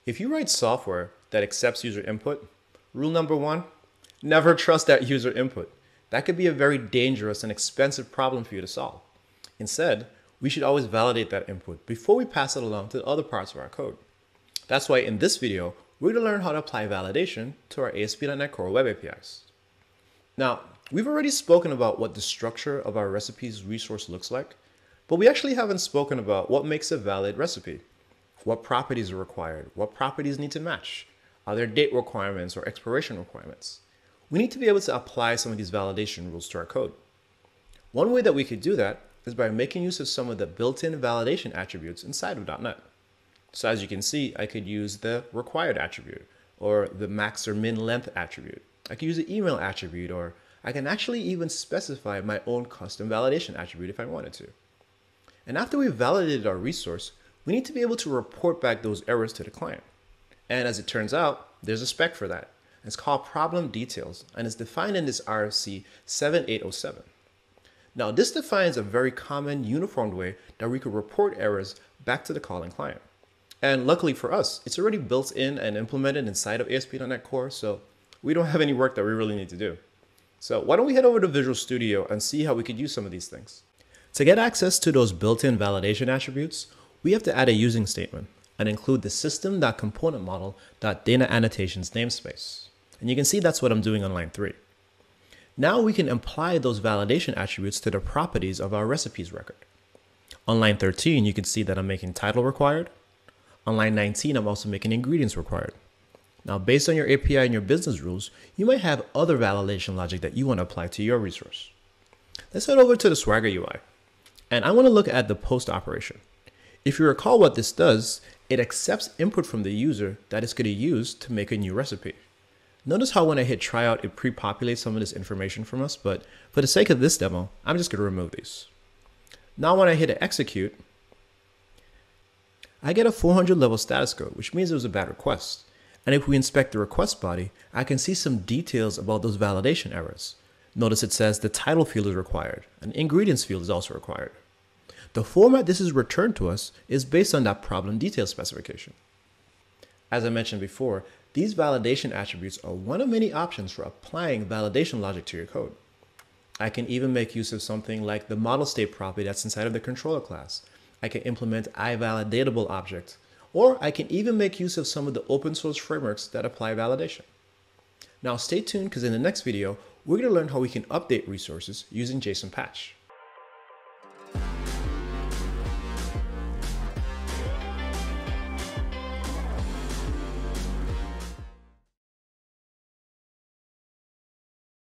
If you write software that accepts user input, rule number one, never trust that user input. That could be a very dangerous and expensive problem for you to solve. Instead, we should always validate that input before we pass it along to other parts of our code. That's why in this video, we're going to learn how to apply validation to our ASP.NET Core Web APIs. Now, we've already spoken about what the structure of our recipes resource looks like, but we actually haven't spoken about what makes a valid recipe. What properties are required? What properties need to match? Are there date requirements or expiration requirements? We need to be able to apply some of these validation rules to our code. One way that we could do that is by making use of some of the built-in validation attributes inside of .NET. So as you can see, I could use the required attribute or the max or min length attribute. I could use the email attribute, or I can actually even specify my own custom validation attribute if I wanted to. And after we've validated our resource, we need to be able to report back those errors to the client. And as it turns out, there's a spec for that. It's called problem details, and it's defined in this RFC 7807. Now, this defines a very common uniform way that we could report errors back to the calling client. And luckily for us, it's already built in and implemented inside of ASP.NET Core, so we don't have any work that we really need to do. So why don't we head over to Visual Studio and see how we could use some of these things. To get access to those built-in validation attributes, we have to add a using statement and include the system.componentModel.dataAnnotations namespace. And you can see that's what I'm doing on line 3. Now we can apply those validation attributes to the properties of our recipes record. On line 13, you can see that I'm making title required. On line 19, I'm also making ingredients required. Now, based on your API and your business rules, you might have other validation logic that you want to apply to your resource. Let's head over to the Swagger UI. And I want to look at the post operation. If you recall what this does, it accepts input from the user that it's going to use to make a new recipe. Notice how when I hit try out, it pre-populates some of this information from us, but for the sake of this demo, I'm just going to remove these. Now when I hit execute, I get a 400 level status code, which means it was a bad request. And if we inspect the request body, I can see some details about those validation errors. Notice it says the title field is required, and ingredients field is also required. The format this is returned to us is based on that problem detail specification. As I mentioned before, these validation attributes are one of many options for applying validation logic to your code. I can even make use of something like the model state property that's inside of the controller class. I can implement iValidatable object, or I can even make use of some of the open source frameworks that apply validation. Now stay tuned, because in the next video, we're going to learn how we can update resources using JSON Patch.